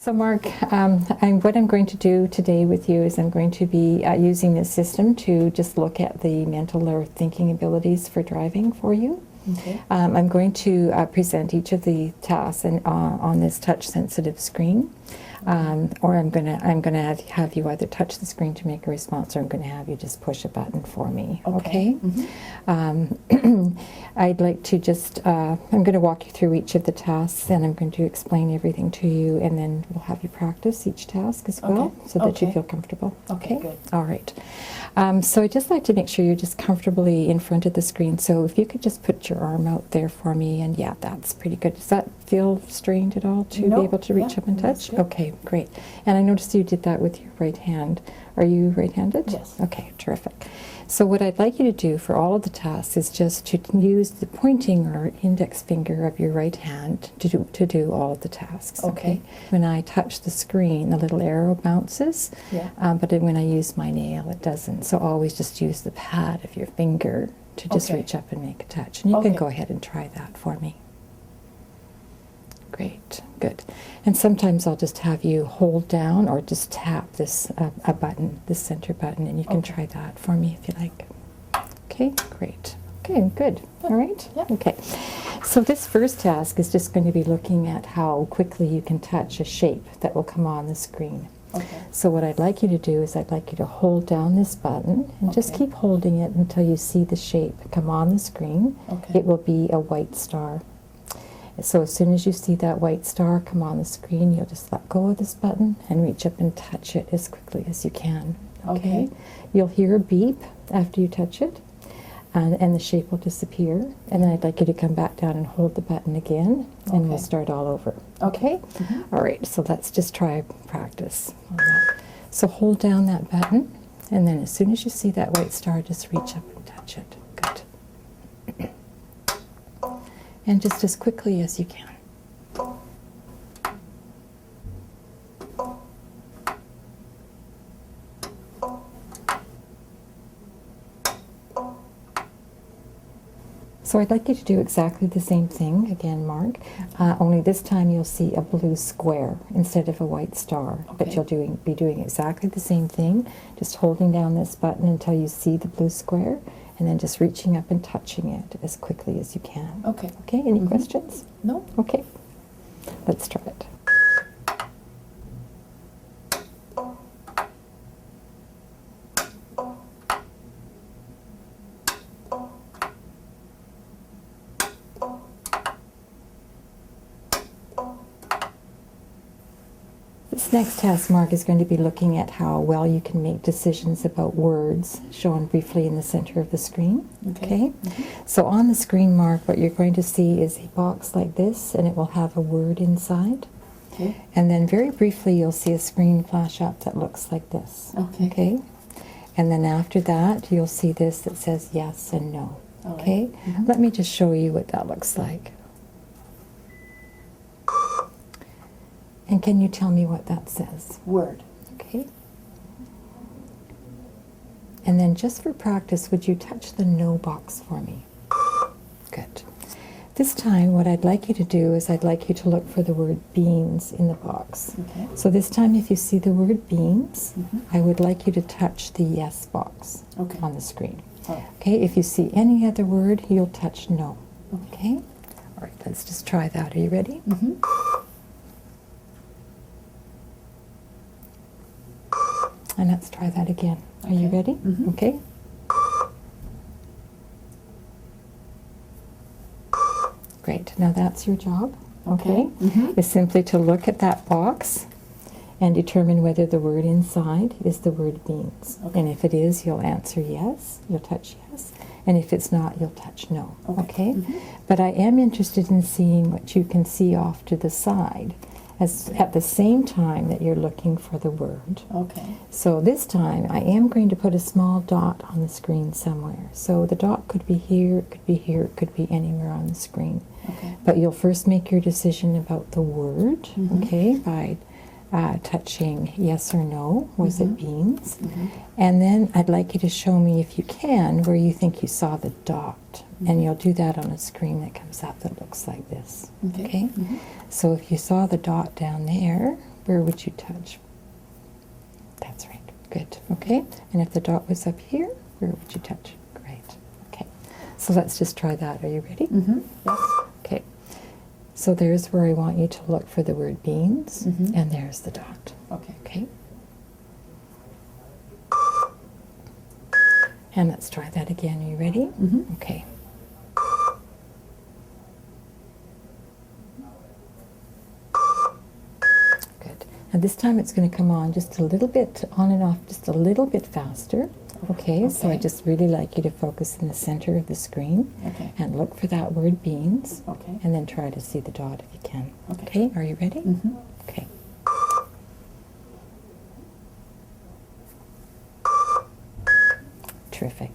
So Mark, what I'm going to do today with you is I'm going to be using this system to just look at the mental or thinking abilities for driving for you. Okay. I'm going to present each of the tasks on this touch-sensitive screen, or I'm going to have you either touch the screen to make a response, or I'm going to have you just push a button for me. Okay. Mm-hmm. I'd like to just I'm going to walk you through each of the tasks, and I'm going to explain everything to you, and then we'll have you practice each task as well, so that you feel comfortable. Okay, good. All right. So I'd just like to make sure you're just comfortably in front of the screen. So if you could just put your arm out there for me, and yeah, that's pretty good. Does that feel strained at all to be able to reach up and touch? Okay, great. And I noticed you did that with your right hand. Are you right-handed? Yes. Okay, terrific. So what I'd like you to do for all of the tasks is just to use the pointing or index finger of your right hand to do all of the tasks. Okay. When I touch the screen, the little arrow bounces, but when I use my nail, it doesn't. So always just use the pad of your finger to just reach up and make a touch. And you can go ahead and try that for me. Great, good. And sometimes I'll just have you hold down or just tap this a button, this center button, and you can try that for me if you like. Okay, great. Okay, good. All right? Yep. Okay. So this first task is just going to be looking at how quickly you can touch a shape that will come on the screen. Okay. So what I'd like you to do is I'd like you to hold down this button and just keep holding it until you see the shape come on the screen. Okay. It will be a white star. So as soon as you see that white star come on the screen, you'll just let go of this button and reach up and touch it as quickly as you can. Okay? You'll hear a beep after you touch it, and the shape will disappear. And then I'd like you to come back down and hold the button again, and we'll start all over. Okay? All right, so let's just try practice on that. So hold down that button, and then as soon as you see that white star, just reach up and touch it. Good. And just as quickly as you can. So I'd like you to do exactly the same thing again, Mark, only this time you'll see a blue square instead of a white star. But you'll be doing exactly the same thing, just holding down this button until you see the blue square, and then just reaching up and touching it as quickly as you can. Okay. Okay, any questions? No. Okay, let's try it. This next task, Mark, is going to be looking at how well you can make decisions about words, shown briefly in the center of the screen. Okay? So on the screen, Mark, what you're going to see is a box like this, and it will have a word inside. Okay. And then very briefly, you'll see a screen flash up that looks like this. Okay. And then after that, you'll see this that says yes and no. All Okay? right. Let me just show you what that looks like. And can you tell me what that says? Word. Okay. And then just for practice, would you touch the no box for me? Good. This time, what I'd like you to do is I'd like you to look for the word beans in the box. Okay. So this time, if you see the word beans, I would like you to touch the yes box on the screen. Okay. If you see any other word, you'll touch no. Okay. All right, let's just try that. Are you ready? And let's try that again. Are you ready? Okay. Great. Now that's your job. Okay. Is simply to look at that box and determine whether the word inside is the word beans. And if it is, you'll answer yes. You'll touch yes. And if it's not, you'll touch no. Okay. But I am interested in seeing what you can see off to the side, as at the same time that you're looking for the word. Okay. So this time I am going to put a small dot on the screen somewhere. So the dot could be here, it could be here, it could be anywhere on the screen. Okay. But you'll first make your decision about the word, okay, by touching yes or no. Was it beans? And then I'd like you to show me, if you can, where you think you saw the dot. And you'll do that on a screen that comes up that looks like this. Okay? So if you saw the dot down there, where would you touch? That's right. Good. Okay. And if the dot was up here, where would you touch? Great. Okay. So let's just try that. Are you ready? Mm-hmm. Yes. Okay. So there's where I want you to look for the word beans, Mhm. and there's the dot. Okay. Okay. And let's try that again. Are you ready? Mm-hmm. Okay. Good. And this time it's going to come on just a little bit, on and off, just a little bit faster. Okay, so I Okay. just really like you to focus in the center of the screen Okay. and look for that word beans, Okay. and then try to see the dot if you can. Okay. Okay, are you ready? Mm-hmm. Okay. Terrific.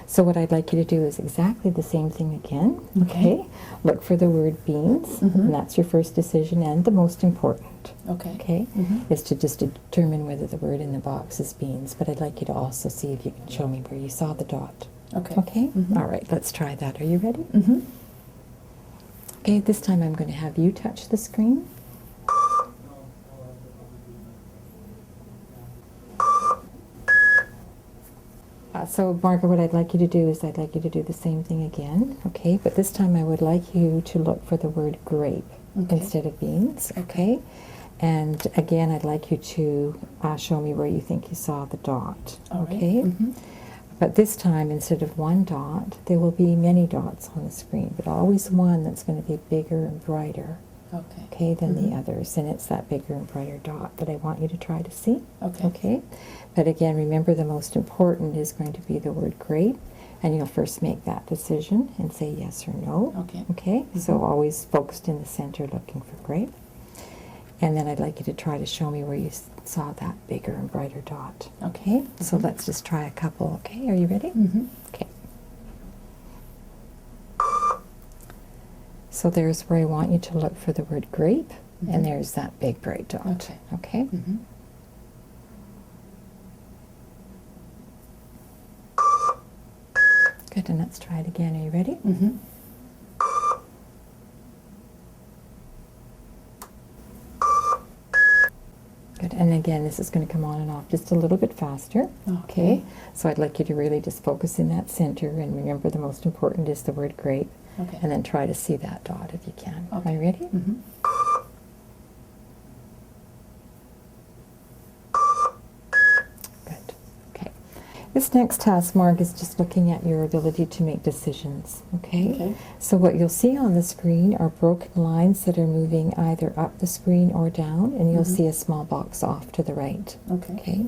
So what I'd like you to do is exactly the same thing again. Okay. Okay. Look for the word beans, Mhm. and that's your first decision and the most important. Okay. Okay, Mhm. is to just determine whether the word in the box is beans. But I'd like you to also see if you can show me where you saw the dot. Okay. Okay. Mhm. All right. Let's try that. Are you ready? Mm-hmm. Okay. This time I'm going to have you touch the screen. So, Margaret, what I'd like you to do is I'd like you to do the same thing again, okay? But this time I would like you to look for the word grape Okay. instead of beans, okay? And again, I'd like you to show me where you think you saw the dot, All right. okay? Mm-hmm. But this time, instead of one dot, there will be many dots on the screen, but always one that's going to be bigger and brighter, Okay. okay, than Mhm. the others. And it's that bigger and brighter dot that I want you to try to see. Okay. Okay, but again, remember the most important is going to be the word grape, and you'll first make that decision and say yes or no. Okay. Okay, so Mhm. always focused in the center looking for grape. And then I'd like you to try to show me where you saw that bigger and brighter dot. Okay. Okay, so Mhm. let's just try a couple. Okay, are you ready? Mm-hmm. Okay. So there's where I want you to look for the word grape, Mhm. and there's that big bright dot. Okay. Okay? Mm-hmm. Good, and let's try it again. Are you ready? Mm-hmm. Good, and again, this is going to come on and off just a little bit faster. Okay. So I'd like you to really just focus in that center, and remember the most important is the word grape, Okay. and then try to see that dot if you can. Okay. Are you ready? Mm-hmm. Good. Okay. This next task, Mark, is just looking at your ability to make decisions. Okay? Okay. So what you'll see on the screen are broken lines that are moving either up the screen or down, and you'll Mhm. see a small box off to the right. Okay. Okay?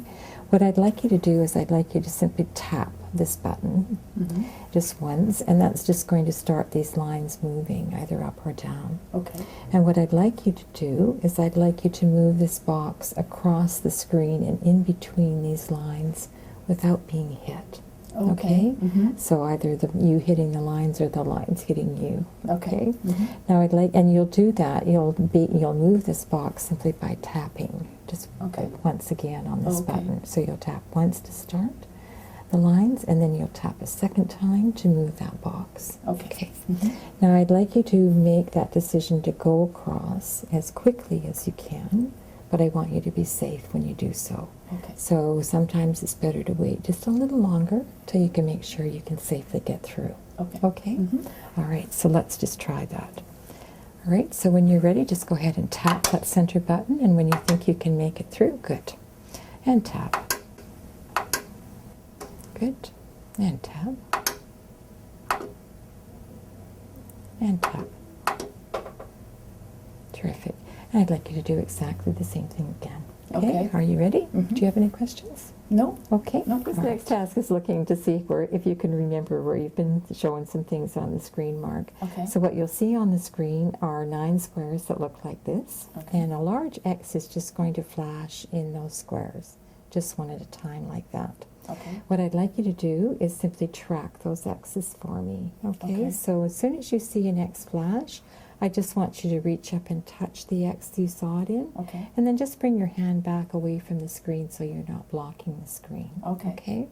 What I'd like you to do is I'd like you to simply tap this button Mm-hmm. just once, and that's just going to start these lines moving either up or down. Okay. And what I'd like you to do is I'd like you to move this box across the screen and in between these lines without being hit. Okay? Mm-hmm. So either you hitting the lines or the lines hitting you. Okay. Mm-hmm. Now I'd like, and you'll do that. You'll move this box simply by tapping, just Okay. once again on this Okay. button. So you'll tap once to start the lines, and then you'll tap a second time to move that box. Okay. Mm-hmm. Now I'd like you to make that decision to go across as quickly as you can, but I want you to be safe when you do so. Okay. So sometimes it's better to wait just a little longer till you can make sure you can safely get through. Okay. Okay? Mm-hmm. All right, so let's just try that. All right, so when you're ready, just go ahead and tap that center button, and when you think you can make it through, good. And tap. Good. And tap. And tap. Terrific. And I'd like you to do exactly the same thing again. Okay. Are you ready? Mhm. Do you have any questions? No. Okay. No, This all right. next task is looking to see if you can remember where you've been showing some things on the screen, Mark. Okay. So what you'll see on the screen are 9 squares that look like this, Okay. and a large X is just going to flash in those squares, just one at a time like that. Okay. What I'd like you to do is simply track those X's for me. Okay? Okay. So as soon as you see an X flash, I just want you to reach up and touch the X you saw it in, Okay. and then just bring your hand back away from the screen so you're not blocking the screen. Okay. Okay?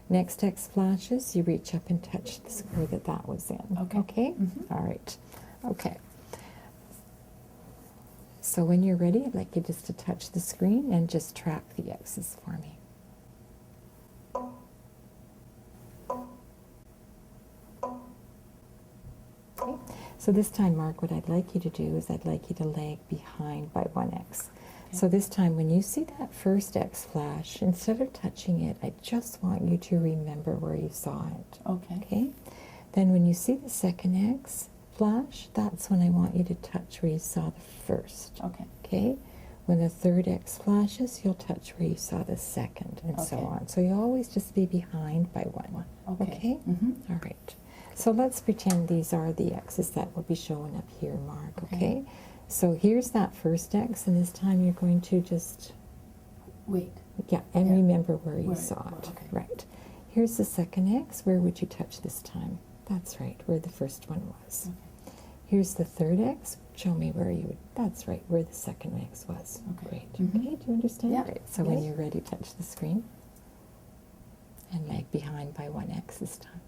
Next X flashes, you reach up and touch the square that was in. Okay. Okay? Mhm. All right. Okay. So when you're ready, I'd like you just to touch the screen and just track the X's for me. Okay. So this time, Mark, what I'd like you to do is I'd like you to lag behind by 1x. Okay. So this time, when you see that first X flash, instead of touching it, I just want you to remember where you saw it. Okay. Okay? Then when you see the second X flash, that's when I want you to touch where you saw the first. Okay. Okay? When the third X flashes, you'll touch where you saw the second, and so Okay. on. So you always just be behind by 1. Okay. Okay? Mm-hmm. All right. So let's pretend these are the X's that will be showing up here, Mark. Okay. Okay? So here's that first X, and this time you're going to just, Wait. yeah, and Yeah. remember where you Where- saw it. okay. Right. Here's the second X. Where would you touch this time? That's right, where the first one was. Okay. Here's the third X. Show me where you would. That's right, where the second X was. Okay. Great. Mhm. Okay, do you understand? Yeah. Great. So when Yes. you're ready, touch the screen and lag behind by 1x this time.